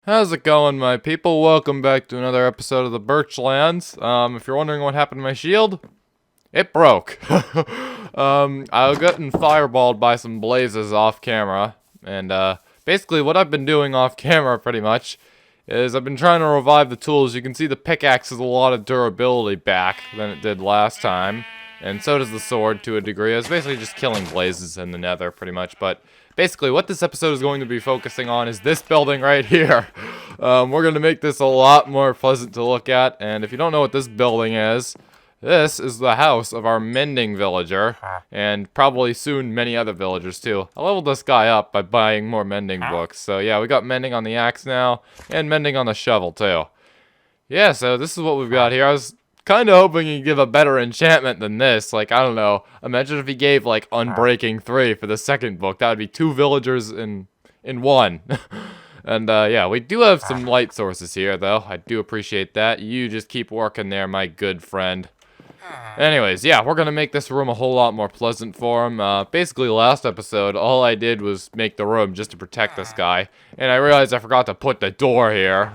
How's it going, my people? Welcome back to another episode of the Birchlands. If you're wondering what happened to my shield, it broke. I was getting fireballed by some blazes off camera, and basically what I've been doing off camera pretty much is I've been trying to revive the tools. You can see the pickaxe has a lot of durability back than it did last time, and so does the sword to a degree. I was basically just killing blazes in the nether pretty much, but basically what this episode is going to be focusing on is this building right here. We're going to make this a lot more pleasant to look at, and if you don't know what this building is, this is the house of our mending villager, and probably soon many other villagers too. I leveled this guy up by buying more mending books, so yeah, we got mending on the axe now, and mending on the shovel too. Yeah, so this is what we've got here. I was kind of hoping he'd give a better enchantment than this. Like, I don't know. Imagine if he gave, like, Unbreaking 3 for the second book. That would be 2 villagers in one. And, yeah, we do have some light sources here, though. I do appreciate that. You just keep working there, my good friend. Anyways, yeah, we're gonna make this room a whole lot more pleasant for him. Basically, last episode, all I did was make the room just to protect this guy. And I realized I forgot to put the door here.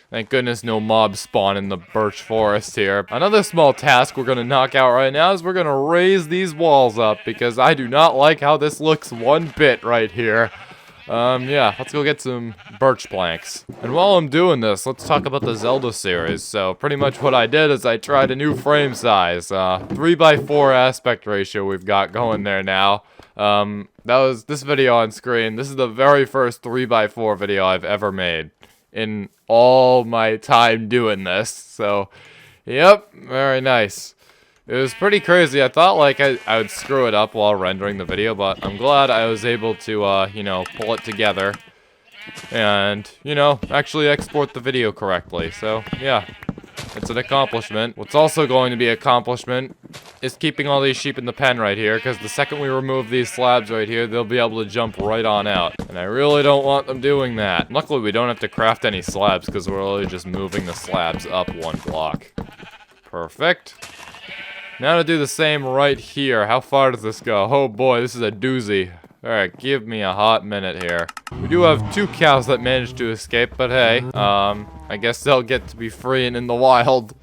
Thank goodness no mobs spawn in the birch forest here. Another small task we're gonna knock out right now is we're gonna raise these walls up, because I do not like how this looks one bit right here. Yeah, let's go get some birch planks. And while I'm doing this, let's talk about the Zelda series. So pretty much what I did is I tried a new frame size. 3x4 aspect ratio we've got going there now. That was this video on screen. This is the very first 3x4 video I've ever made in all my time doing this. So, yep, very nice. It was pretty crazy. I thought like I would screw it up while rendering the video, but I'm glad I was able to, you know, pull it together and, you know, actually export the video correctly. So, yeah, it's an accomplishment. What's also going to be an accomplishment is keeping all these sheep in the pen right here, because the second we remove these slabs right here, they'll be able to jump right on out. And I really don't want them doing that. Luckily, we don't have to craft any slabs, because we're really just moving the slabs up 1 block. Perfect. Now to do the same right here. How far does this go? Oh boy, this is a doozy. Alright, give me a hot minute here. We do have 2 cows that managed to escape, but hey, I guess they'll get to be free and in the wild,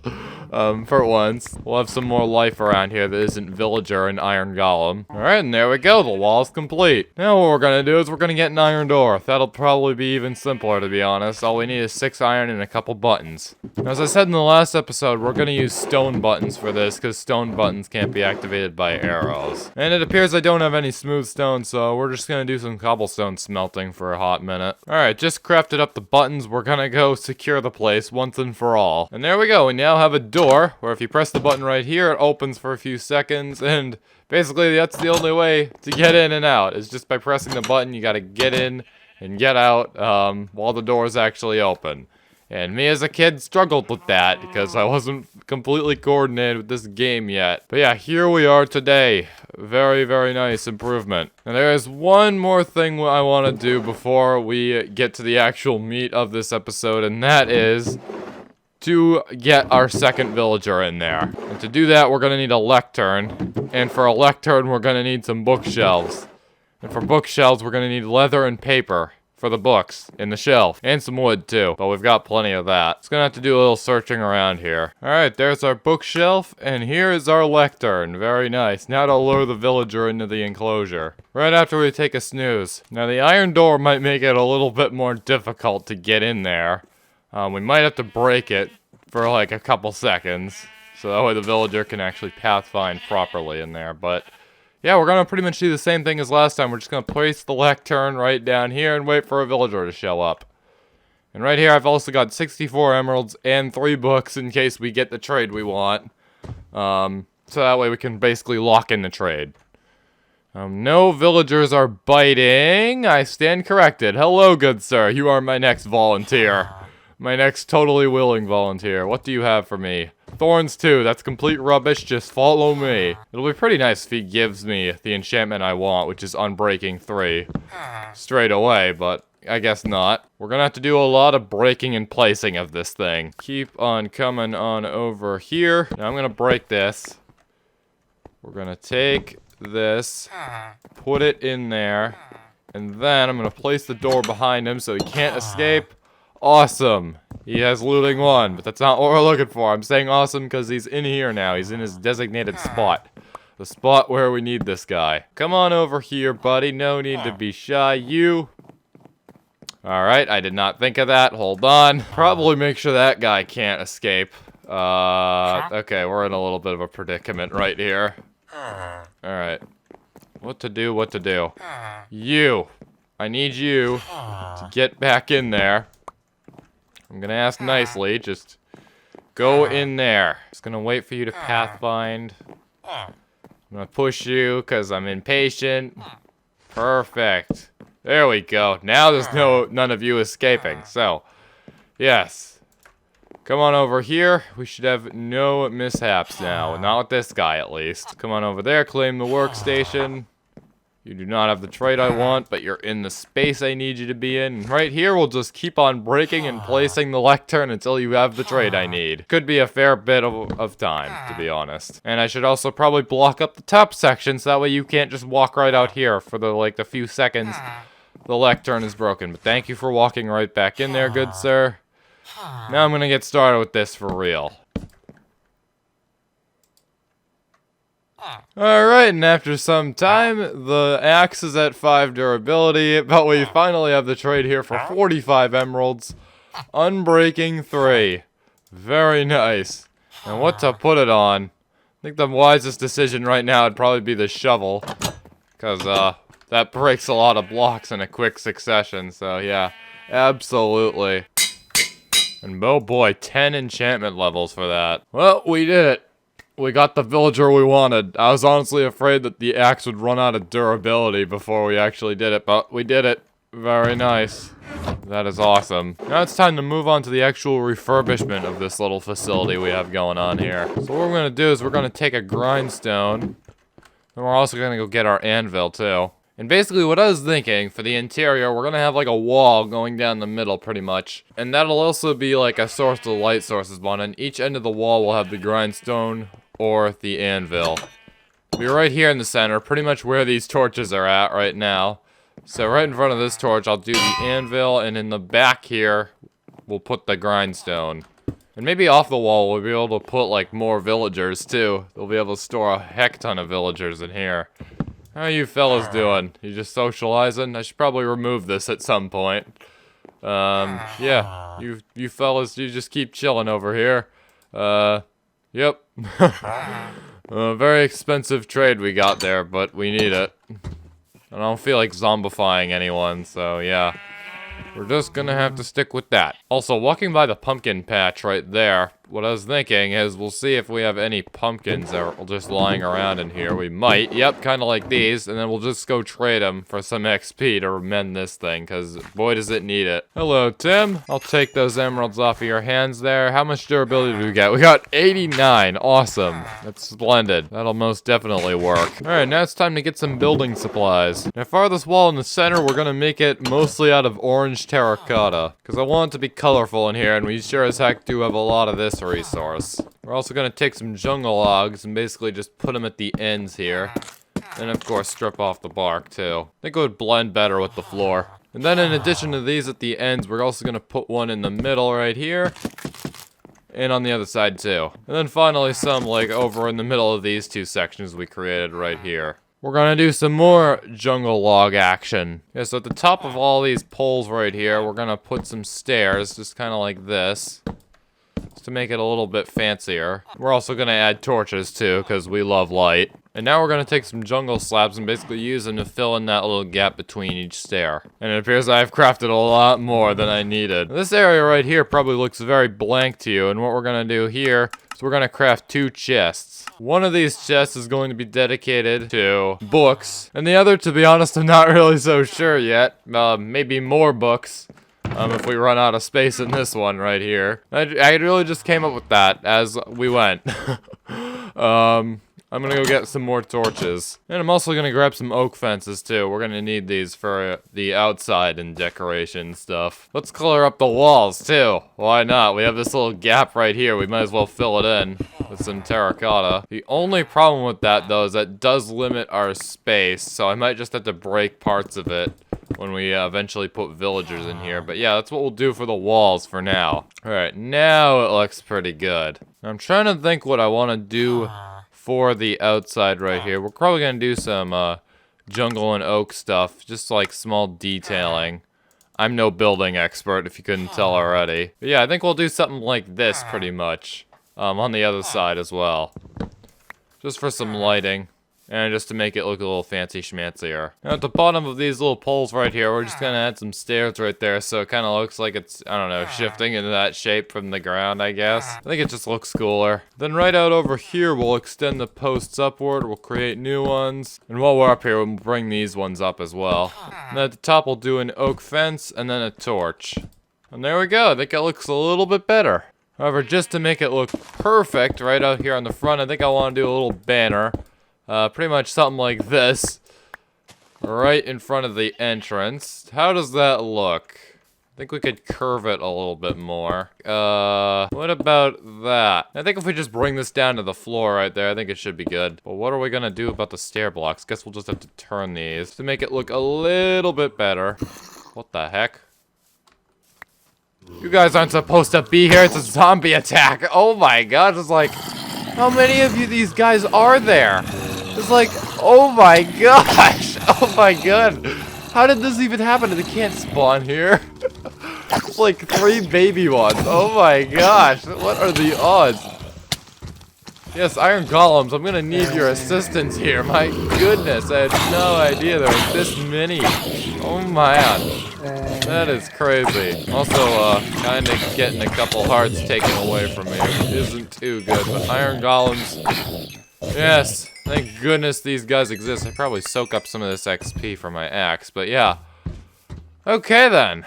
for once. We'll have some more life around here that isn't villager and iron golem. Alright, and there we go, the wall's complete. Now what we're gonna do is we're gonna get an iron door. That'll probably be even simpler, to be honest. All we need is 6 iron and a couple buttons. Now, as I said in the last episode, we're gonna use stone buttons for this, because stone buttons can't be activated by arrows. And it appears I don't have any smooth stone, so we're just gonna do some cobblestone smelting for a hot minute. Alright, just crafted up the buttons. We're gonna go secure the place once and for all. And there we go, we now have a door, where if you press the button right here, it opens for a few seconds, and basically that's the only way to get in and out, is just by pressing the button. You gotta get in and get out, while the door is actually open. And me as a kid struggled with that, because I wasn't completely coordinated with this game yet. But yeah, here we are today. Very, very nice improvement. And there is one more thing I want to do before we get to the actual meat of this episode, and that is to get our second villager in there. And to do that, we're going to need a lectern. And for a lectern, we're going to need some bookshelves. And for bookshelves, we're going to need leather and paper for the books in the shelf, and some wood too, but we've got plenty of that. It's gonna have to do a little searching around here. Alright, there's our bookshelf, and here is our lectern. Very nice. Now to lure the villager into the enclosure. Right after we take a snooze. Now the iron door might make it a little bit more difficult to get in there. We might have to break it for like a couple seconds, so that way the villager can actually pathfind properly in there, but yeah, we're gonna pretty much do the same thing as last time. We're just gonna place the lectern right down here and wait for a villager to show up. And right here, I've also got 64 emeralds and 3 books in case we get the trade we want. So that way we can basically lock in the trade. No villagers are biting. I stand corrected. Hello, good sir. You are my next volunteer. My next totally willing volunteer. What do you have for me? Thorns 2, that's complete rubbish, just follow me. It'll be pretty nice if he gives me the enchantment I want, which is Unbreaking 3. Straight away, but I guess not. We're gonna have to do a lot of breaking and placing of this thing. Keep on coming on over here. Now I'm gonna break this. We're gonna take this, put it in there, and then I'm gonna place the door behind him so he can't escape. Awesome. He has looting 1, but that's not what we're looking for. I'm saying awesome because he's in here now. He's in his designated spot. The spot where we need this guy. Come on over here, buddy. No need to be shy. You. Alright, I did not think of that. Hold on. Probably make sure that guy can't escape. Okay, we're in a little bit of a predicament right here. Alright. What to do? You. I need you to get back in there. I'm gonna ask nicely, just go in there. Just gonna wait for you to pathfind. I'm gonna push you because I'm impatient. Perfect. There we go. Now there's none of you escaping. So, yes. Come on over here. We should have no mishaps now. Not with this guy, at least. Come on over there. Claim the workstation. You do not have the trait I want, but you're in the space I need you to be in. And right here, we'll just keep on breaking and placing the lectern until you have the trait I need. Could be a fair bit of time, to be honest. And I should also probably block up the top section so that way you can't just walk right out here for the few seconds the lectern is broken. But thank you for walking right back in there, good sir. Now I'm gonna get started with this for real. Alright, and after some time, the axe is at 5 durability, but we finally have the trade here for 45 emeralds. Unbreaking 3. Very nice. And what to put it on? I think the wisest decision right now would probably be the shovel. Because, that breaks a lot of blocks in a quick succession, so yeah. Absolutely. And oh boy, 10 enchantment levels for that. Well, we did it. We got the villager we wanted. I was honestly afraid that the axe would run out of durability before we actually did it, but we did it. Very nice. That is awesome. Now it's time to move on to the actual refurbishment of this little facility we have going on here. So what we're going to do is we're going to take a grindstone, and we're also going to go get our anvil too. And basically what I was thinking, for the interior, we're going to have like a wall going down the middle pretty much. And that'll also be like a source of light sources one, and each end of the wall will have the grindstone or the anvil. It'll be right here in the center, pretty much where these torches are at right now. So right in front of this torch, I'll do the anvil, and in the back here, we'll put the grindstone. And maybe off the wall, we'll be able to put like more villagers too. We'll be able to store a heck ton of villagers in here. How are you fellas doing? You just socializing? I should probably remove this at some point. Yeah, you fellas, you just keep chilling over here. Yep. Very expensive trade we got there, but we need it. I don't feel like zombifying anyone, so yeah. We're just gonna have to stick with that. Also, walking by the pumpkin patch right there, what I was thinking is we'll see if we have any pumpkins that are just lying around in here. We might. Yep, kind of like these. And then we'll just go trade them for some XP to mend this thing, because boy does it need it. Hello, Tim. I'll take those emeralds off of your hands there. How much durability do we get? We got 89. Awesome. That's splendid. That'll most definitely work. Alright, now it's time to get some building supplies. Now, farthest wall in the center, we're going to make it mostly out of orange terracotta, because I want it to be colorful in here, and we sure as heck do have a lot of this resource. We're also going to take some jungle logs and basically just put them at the ends here. And of course strip off the bark too. I think it would blend better with the floor. And then in addition to these at the ends, we're also going to put one in the middle right here. And on the other side too. And then finally some like over in the middle of these two sections we created right here. We're gonna do some more jungle log action. Yeah, so at the top of all these poles right here, we're gonna put some stairs, just kind of like this. Just to make it a little bit fancier. We're also gonna add torches too, because we love light. And now we're gonna take some jungle slabs and basically use them to fill in that little gap between each stair. And it appears I've crafted a lot more than I needed. This area right here probably looks very blank to you, and what we're gonna do here is we're gonna craft 2 chests. One of these chests is going to be dedicated to books, and the other, to be honest, I'm not really so sure yet. Maybe more books. If we run out of space in this one right here. I really just came up with that as we went. I'm gonna go get some more torches. And I'm also gonna grab some oak fences too. We're gonna need these for the outside and decoration stuff. Let's color up the walls too. Why not? We have this little gap right here. We might as well fill it in with some terracotta. The only problem with that though is that it does limit our space. So I might just have to break parts of it. when we eventually put villagers in here. But yeah, that's what we'll do for the walls for now. Alright, now it looks pretty good. I'm trying to think what I want to do for the outside right here. We're probably going to do some jungle and oak stuff, just like small detailing. I'm no building expert, if you couldn't tell already. But yeah, I think we'll do something like this, pretty much. On the other side as well. Just for some lighting. And just to make it look a little fancy schmancier. Now at the bottom of these little poles right here, we're just gonna add some stairs right there, so it kind of looks like it's, I don't know, shifting into that shape from the ground, I guess. I think it just looks cooler. Then right out over here, we'll extend the posts upward, we'll create new ones. And while we're up here, we'll bring these ones up as well. And then at the top, we'll do an oak fence and then a torch. And there we go, I think it looks a little bit better. However, just to make it look perfect, right out here on the front, I think I want to do a little banner. Pretty much something like this. Right in front of the entrance. How does that look? I think we could curve it a little bit more. What about that? I think if we just bring this down to the floor right there, I think it should be good. But what are we gonna do about the stair blocks? Guess we'll just have to turn these to make it look a little bit better. What the heck? You guys aren't supposed to be here. It's a zombie attack. Oh my gosh, it's like, how many of you these guys are there? It's like, oh my gosh. Oh my god. How did this even happen? They can't spawn here. It's like 3 baby ones. Oh my gosh. What are the odds? Yes, iron golems, I'm gonna need your assistance here. My goodness, I had no idea there was this many. Oh man. That is crazy. Also, kinda getting a couple hearts taken away from me isn't too good, but iron golems, yes, thank goodness these guys exist. I probably soak up some of this XP for my axe, but yeah. Okay then.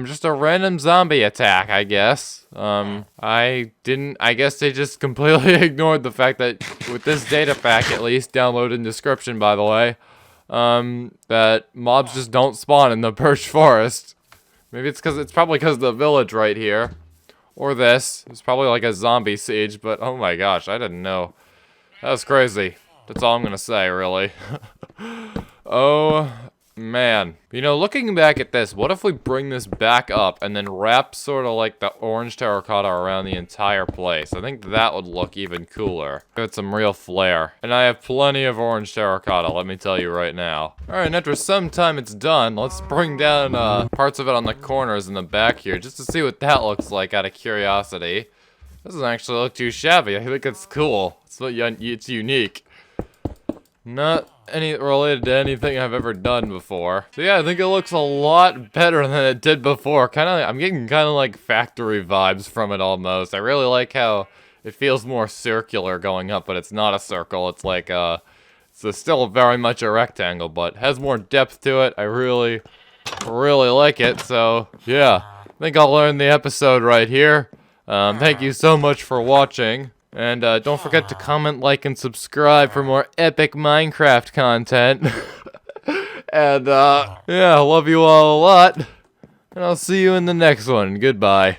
Just a random zombie attack, I guess. I guess they just completely ignored the fact that with this data pack, at least, download in description by the way, that mobs just don't spawn in the birch forest. Maybe it's probably because of the village right here. Or this. It's probably like a zombie siege, but oh my gosh, I didn't know. That was crazy. That's all I'm gonna say, really. Oh man. You know, looking back at this, what if we bring this back up and then wrap sort of like the orange terracotta around the entire place? I think that would look even cooler. Give it some real flair. And I have plenty of orange terracotta, let me tell you right now. Alright, and after some time it's done, let's bring down parts of it on the corners in the back here, just to see what that looks like out of curiosity. This doesn't actually look too shabby. I think it's cool. It's unique. Not any related to anything I've ever done before. So yeah, I think it looks a lot better than it did before. I'm getting kind of like factory vibes from it almost. I really like how it feels more circular going up, but it's not a circle. It's like it's still very much a rectangle, but has more depth to it. I really like it. So yeah, I think I'll end the episode right here. Thank you so much for watching. And don't forget to comment, like, and subscribe for more epic Minecraft content. And yeah, love you all a lot. And I'll see you in the next one. Goodbye.